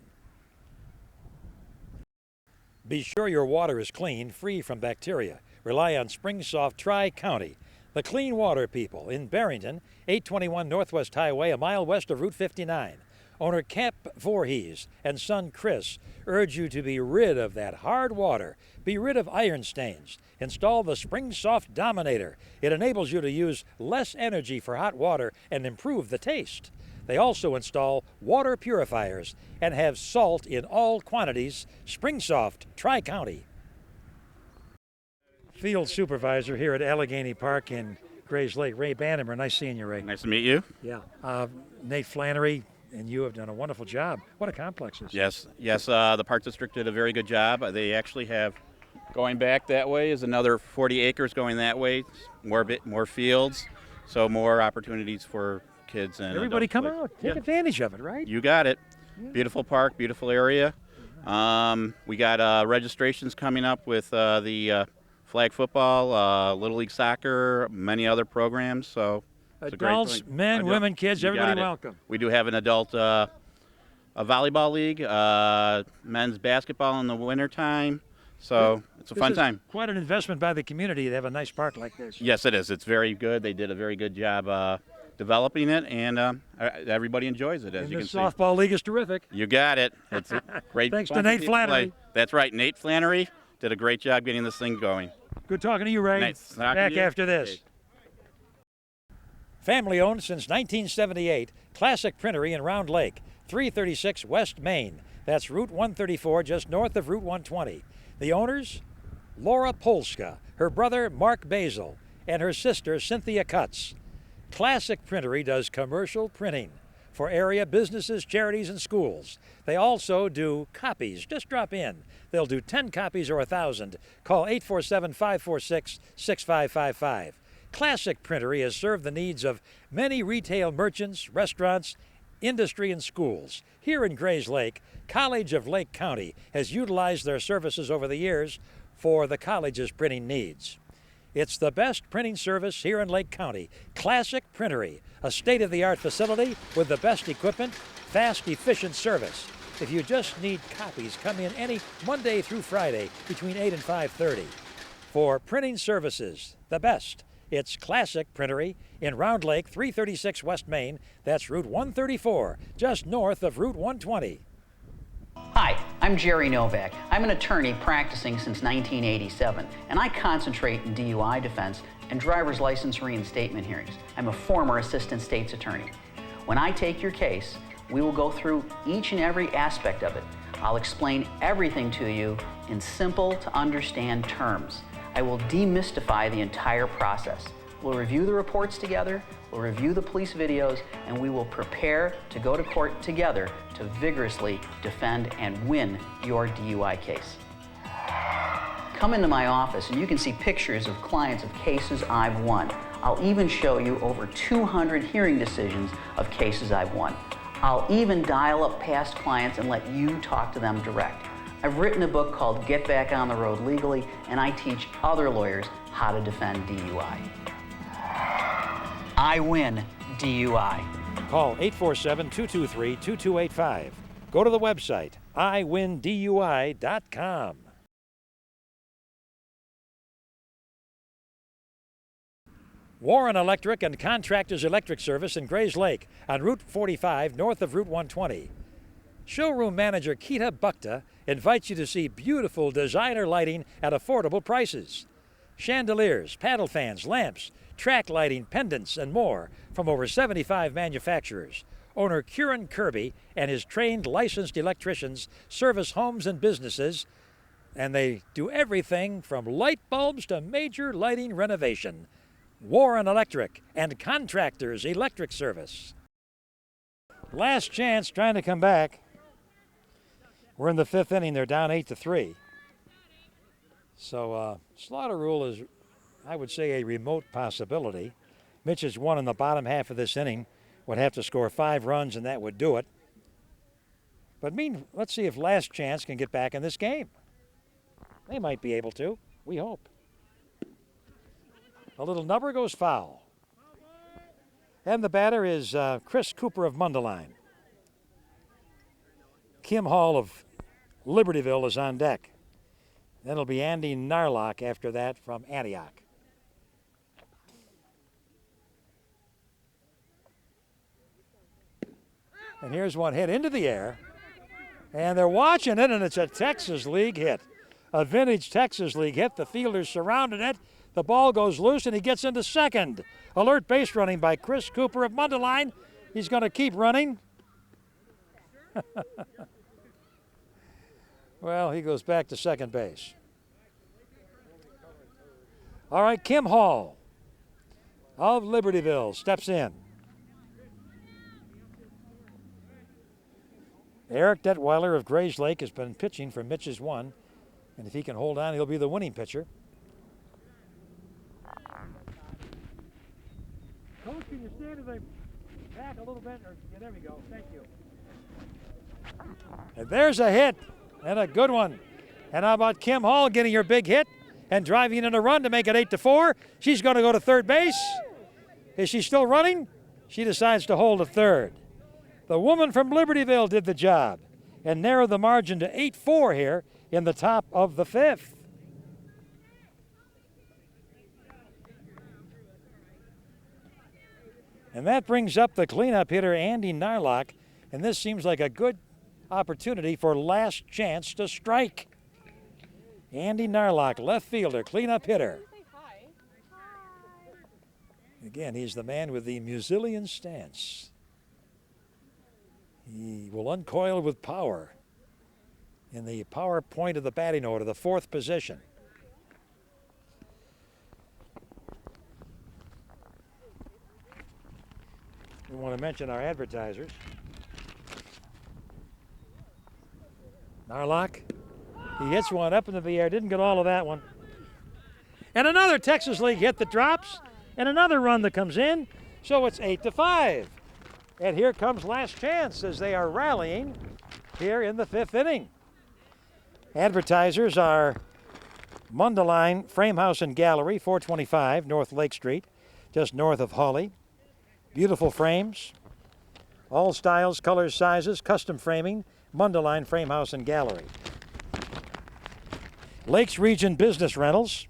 Be sure your water is clean, free from bacteria. Rely on SpringSoft Tri-County. The clean water people in Barrington, 821 Northwest Highway, a mile west of Route 59. Owner Camp Voorhees and son Chris urge you to be rid of that hard water. Be rid of iron stains. Install the SpringSoft Dominator. It enables you to use less energy for hot water and improve the taste. They also install water purifiers and have salt in all quantities. SpringSoft, Tri-County. Field supervisor here at Alleghany Park in GRAYSLAKE, Ray Bannemer. Nice seeing you, Ray. Nice to meet you. Yeah. Nate Flannery and you have done a wonderful job. What a complex this is. Yes. The Park District did a very good job. They actually have, going back that way is another 40 acres going that way, more fields, so more opportunities for kids and everybody adults. Come out, take advantage of it, right? You got it. Yeah. Beautiful park, beautiful area. We got registrations coming up with the flag football, Little League soccer, many other programs. So it's adults, men, women, kids, everybody welcome. We do have an adult a volleyball league, men's basketball in the wintertime. So it's a fun time. Quite an investment by the community to have a nice park like this. Yes, it is. It's very good. They did a very good job developing it, and everybody enjoys it, as you can see. The softball league is terrific. You got it. It's great. Thanks to Nate Flannery. That's right. Nate Flannery did a great job getting this thing going. Good talking to you, Ray. Nice. Back after this. Okay. Family owned since 1978, Classic Printery in Round Lake, 336 West Main. That's Route 134, just north of Route 120. The owners, Laura Polska, her brother Mark Basil, and her sister Cynthia Cutts. Classic Printery does commercial printing for area businesses, charities, and schools. They also do copies. Just drop in. They'll do 10 copies or 1,000. Call 847-546-6555. Classic Printery has served the needs of many retail merchants, restaurants, industry, and schools. Here in GRAYSLAKE, College of Lake County has utilized their services over the years for the college's printing needs. It's the best printing service here in Lake County. Classic Printery, a state-of-the-art facility with the best equipment, fast, efficient service. If you just need copies, come in any Monday through Friday between 8 and 5:30. For printing services, the best. It's Classic Printery in Round Lake, 336 West Main. That's Route 134, just north of Route 120. Hi, I'm Jerry Novak. I'm an attorney practicing since 1987, and I concentrate in DUI defense and driver's license reinstatement hearings. I'm a former assistant state's attorney. When I take your case, we will go through each and every aspect of it. I'll explain everything to you in simple to understand terms. I will demystify the entire process. We'll review the reports together, We'll review the police videos, and we will prepare to go to court together to vigorously defend and win your DUI case. Come into my office and you can see pictures of clients of cases I've won. I'll even show you over 200 hearing decisions of cases I've won. I'll even dial up past clients and let you talk to them direct. I've written a book called Get Back on the Road Legally, and I teach other lawyers how to defend DUI. I win DUI. Call 847-223-2285. Go to the website, iwindui.com. Warren Electric and Contractors Electric Service in GRAYSLAKE on Route 45 north of Route 120. Showroom manager Keita Bukta invites you to see beautiful designer lighting at affordable prices. Chandeliers, paddle fans, lamps, track lighting, pendants, and more from over 75 manufacturers. Owner Kieran Kirby and his trained licensed electricians service homes and businesses, and they do everything from light bulbs to major lighting renovation. Warren Electric and Contractors Electric Service. Last chance trying to come back. We're in the fifth inning. They're down 8-3. So slaughter rule is, I would say, a remote possibility. Mitch has won in the bottom half of this inning. Would have to score 5 runs, and that would do it. But let's see if Last Chance can get back in this game. They might be able to. We hope. A little number goes foul. And the batter is Chris Cooper of Mundelein. Kim Hall of Libertyville is on deck. Then it'll be Andy Narlock after that from Antioch. And here's one hit into the air. And they're watching it, and it's a Texas League hit. A vintage Texas League hit. The fielders surrounded it. The ball goes loose, and he gets into second. Alert base running by Chris Cooper of Mundelein. He's going to keep running. Well, he goes back to second base. All right, Kim Hall of Libertyville steps in. Eric Detweiler of GRAYSLAKE has been pitching for Mitch's one, and if he can hold on, he'll be the winning pitcher. Coach, can you stand as I back a little bit? Yeah, there we go. Thank you. And there's a hit, and a good one. And how about Kim Hall getting her big hit and driving in a run to make it 8-4? She's going to go to third base. Is she still running? She decides to hold at third. The woman from Libertyville did the job and narrowed the margin to 8-4 here in the top of the fifth. And that brings up the cleanup hitter, Andy Narlock, and this seems like a good opportunity for Last Chance to strike. Andy Narlock, left fielder, cleanup hitter. Again, he's the man with the Musillian stance. He will uncoil with power in the power point of the batting order, the fourth position. We want to mention our advertisers. Narlock, he hits one up into the air, didn't get all of that one. And another Texas League hit that drops, and another run that comes in, so it's 8-5. And here comes Last Chance as they are rallying here in the fifth inning. Advertisers are Mundelein Frame House and Gallery, 425 North Lake Street, just north of Hawley. Beautiful frames, all styles, colors, sizes, custom framing, Mundelein Frame House and Gallery. Lakes Region Business Rentals,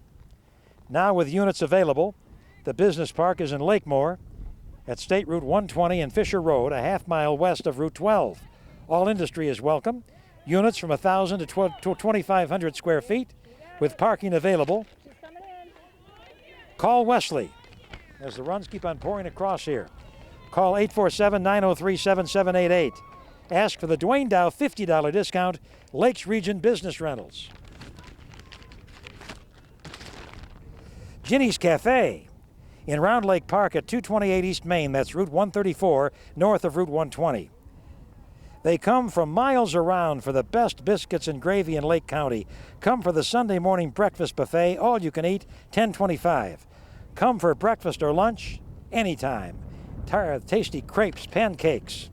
now with units available. The business park is in Lakemore at State Route 120 and Fisher Road, a half-mile west of Route 12. All industry is welcome. Units from 1,000 to 2,500 square feet with parking available. Call Wesley as the runs keep on pouring across here. Call 847-903-7788. Ask for the Duane Dow $50 discount, Lakes Region Business Rentals. Ginny's Cafe in Round Lake Park at 228 East Main. That's Route 134 north of Route 120. They come from miles around for the best biscuits and gravy in Lake County. Come for the Sunday morning breakfast buffet, all you can eat, $10.25. Come for breakfast or lunch, anytime. Tasty crepes, pancakes,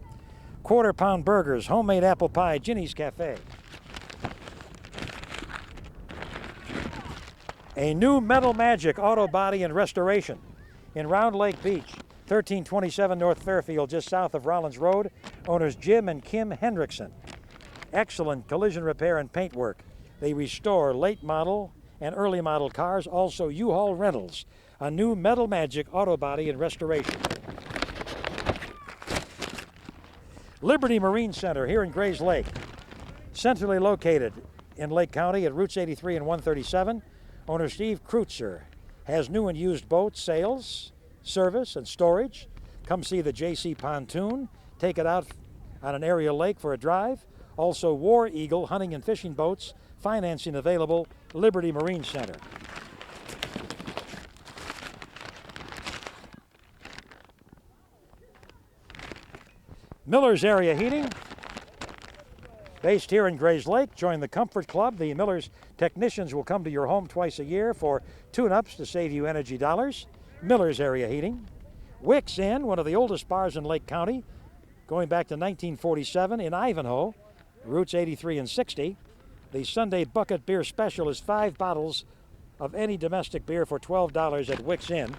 quarter-pound burgers, homemade apple pie, Ginny's Cafe. A new Metal Magic auto body and restoration in Round Lake Beach, 1327 North Fairfield, just south of Rollins Road. Owners Jim and Kim Hendrickson. Excellent collision repair and paint work. They restore late model and early model cars, also U-Haul rentals. A new Metal Magic auto body and restoration. Liberty Marine Center here in Grayslake, centrally located in Lake County at routes 83 and 137. Owner Steve Kreutzer has new and used boats, sales, service, and storage. Come see the JC Pontoon. Take it out on an area lake for a drive. Also War Eagle hunting and fishing boats. Financing available, Liberty Marine Center. Miller's Area Heating, based here in Grayslake. Join the Comfort Club. The Miller's technicians will come to your home twice a year for tune-ups to save you energy dollars. Miller's Area Heating. Wick's Inn, one of the oldest bars in Lake County, going back to 1947 in Ivanhoe, routes 83 and 60. The Sunday Bucket Beer Special is 5 bottles of any domestic beer for $12 at Wick's Inn.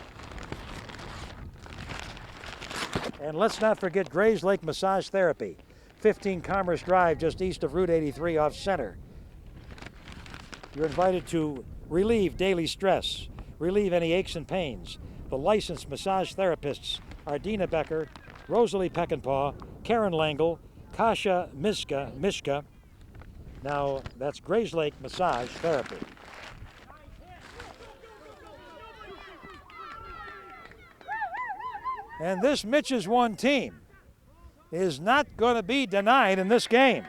And let's not forget Grayslake Massage Therapy, 15 Commerce Drive, just east of Route 83 off Center. You're invited to relieve daily stress, relieve any aches and pains. The licensed massage therapists are Dina Becker, Rosalie Peckinpah, Karen Langle, Kasha Mishka. Now, that's Grayslake Massage Therapy. And this Mitch's One team is not going to be denied in this game.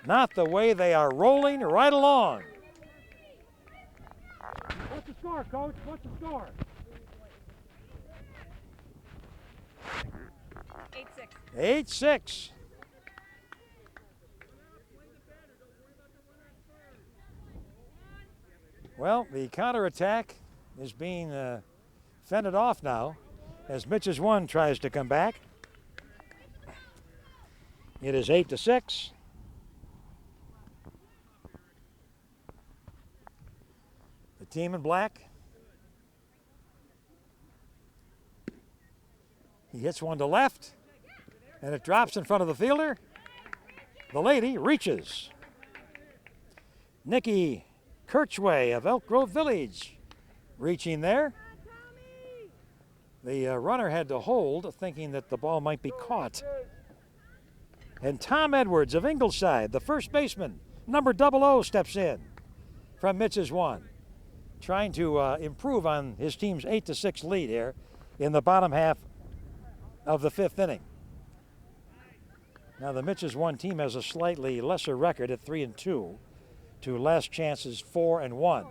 Not the way they are rolling right along. What's the score, Coach? What's the score? 8-6. 8-6. Well, the counterattack is being fended off now as Mitch's One tries to come back. It is 8-6. The team in black. He hits one to left, and it drops in front of the fielder. The lady reaches. Nikki Kirchway of Elk Grove Village reaching there. The runner had to hold, thinking that the ball might be caught. And Tom Edwards of Ingleside, the first baseman, number 00, steps in from Mitch's One, trying to improve on his team's 8-6 lead here in the bottom half of the 5th inning. Now the Mitch's One team has a slightly lesser record at 3-2 to last chances 4-1.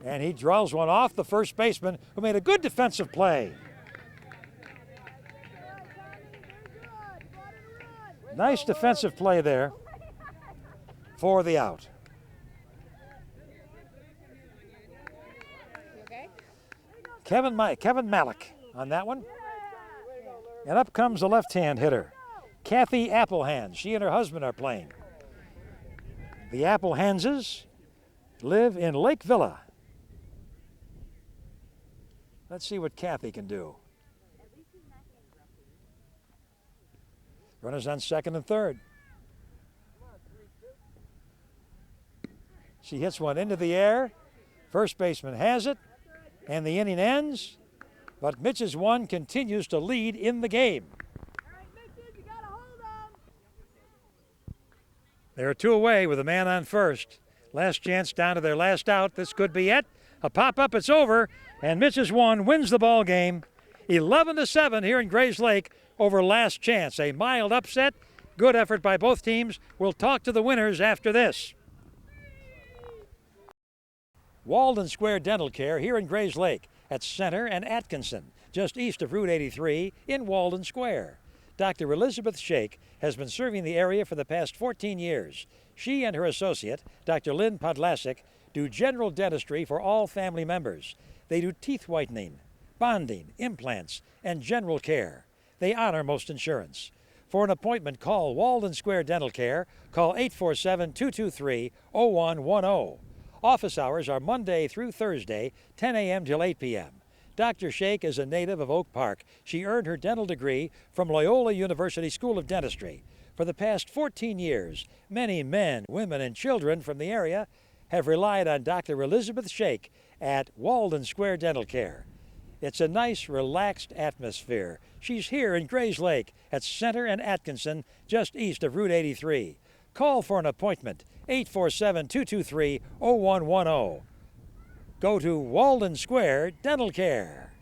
And he draws one off the first baseman, who made a good defensive play. Nice defensive play there for the out. Kevin Malik on that one. And up comes the left-hand hitter, Kathy Applehands. She and her husband are playing. The Applehandses live in Lake Villa. Let's see what Kathy can do. Runners on second and third. She hits one into the air. First baseman has it, and the inning ends. But Mitch's One continues to lead in the game. They're 2 away with a man on first. Last chance down to their last out. This could be it. A pop-up, it's over, and Mitch's One wins the ball game 11-7 here in Grayslake over Last Chance. A mild upset. Good effort by both teams. We'll talk to the winners after this. Walden Square Dental Care here in GRAYSLAKE at Center and Atkinson, just east of Route 83 in Walden Square. Dr. Elizabeth Shake has been serving the area for the past 14 years. She and her associate, Dr. Lynn Podlasek, do general dentistry for all family members. They do teeth whitening, bonding, implants, and general care. They honor most insurance. For an appointment, call Walden Square Dental Care. Call 847-223-0110. Office hours are Monday through Thursday, 10 a.m. till 8 p.m. Dr. Shake is a native of Oak Park. She earned her dental degree from Loyola University School of Dentistry. For the past 14 years, many men, women, and children from the area have relied on Dr. Elizabeth Shake at Walden Square Dental Care. It's a nice, relaxed atmosphere. She's here in GRAYSLAKE at Center and Atkinson, just east of Route 83. Call for an appointment, 847-223-0110. Go to Walden Square Dental Care.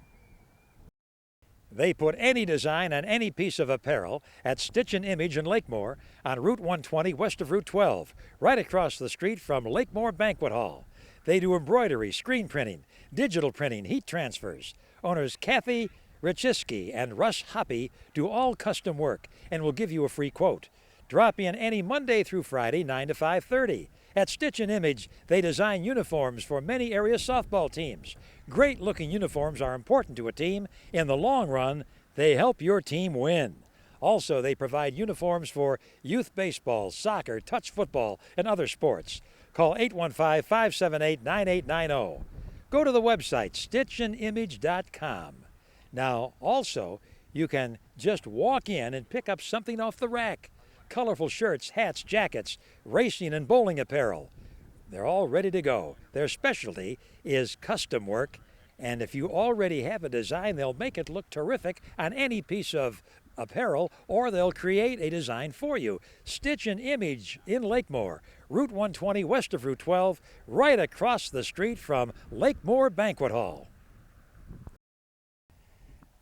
They put any design on any piece of apparel at Stitch and Image in Lakemore on Route 120 west of Route 12, right across the street from Lakemore Banquet Hall. They do embroidery, screen printing, digital printing, heat transfers. Owners Kathy Richiski and Russ Hoppy do all custom work and will give you a free quote. Drop in any Monday through Friday, 9 to 5:30. At Stitch and Image, they design uniforms for many area softball teams. Great-looking uniforms are important to a team. In the long run, they help your team win. Also, they provide uniforms for youth baseball, soccer, touch football, and other sports. Call 815-578-9890. Go to the website, stitchandimage.com. Now, also, you can just walk in and pick up something off the rack. Colorful shirts, hats, jackets, racing and bowling apparel. They're all ready to go. Their specialty is custom work, and if you already have a design, they'll make it look terrific on any piece of apparel, or they'll create a design for you. Stitch and Image in Lakemore, Route 120 west of Route 12, right across the street from Lakemore Banquet Hall.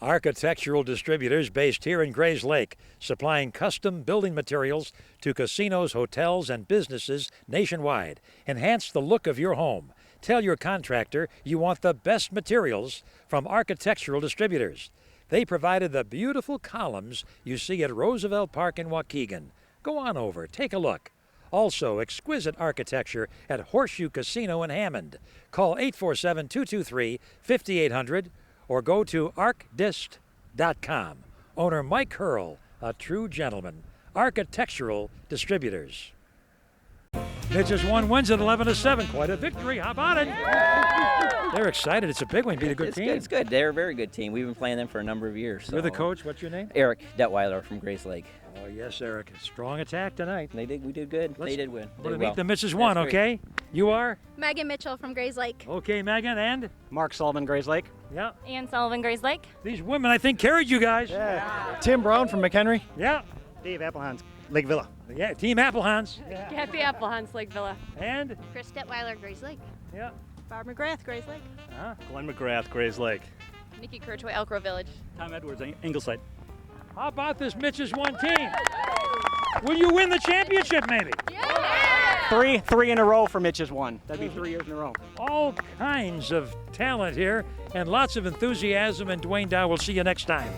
Architectural distributors based here in GRAYSLAKE, supplying custom building materials to casinos, hotels, and businesses nationwide. Enhance the look of your home. Tell your contractor you want the best materials from architectural distributors. They provided the beautiful columns you see at Roosevelt Park in Waukegan. Go on over, take a look. Also, exquisite architecture at Horseshoe Casino in Hammond. Call 847-223-5800 or go to arcdist.com. Owner Mike Hurl, a true gentleman. Architectural Distributors. Mitch's won, wins at 11-7. Quite a victory. How about it? They're excited. It's a big one. Beat a good team. It's good. They're a very good team. We've been playing them for a number of years. So. You're the coach. What's your name? Eric Detweiler from GRAYSLAKE. Oh, yes, Eric. Strong attack tonight. We did good. They did win. We're going to meet the Mitch's one, okay? You are? Megan Mitchell from GRAYSLAKE. Okay, Megan, and? Mark Sullivan, GRAYSLAKE. Yeah. Ann Sullivan, GRAYSLAKE. These women, I think, carried you guys. Yeah. Tim Brown from McHenry. Yeah. Dave Applehans, Lake Villa. Yeah, Team Applehans. Yeah. Kathy Applehans, Lake Villa. And? Chris Detweiler, GRAYSLAKE. Yeah. Barb McGrath, GRAYSLAKE. Glenn McGrath, GRAYSLAKE. Nikki Kirchway, Elk Grove Village. Tom Edwards, Ingleside. How about this Mitch's one team? Will you win the championship, maybe? Yeah! Three in a row for Mitch's one. That'd be 3 years in a row. All kinds of talent here and lots of enthusiasm, and Duane Dow, we'll see you next time.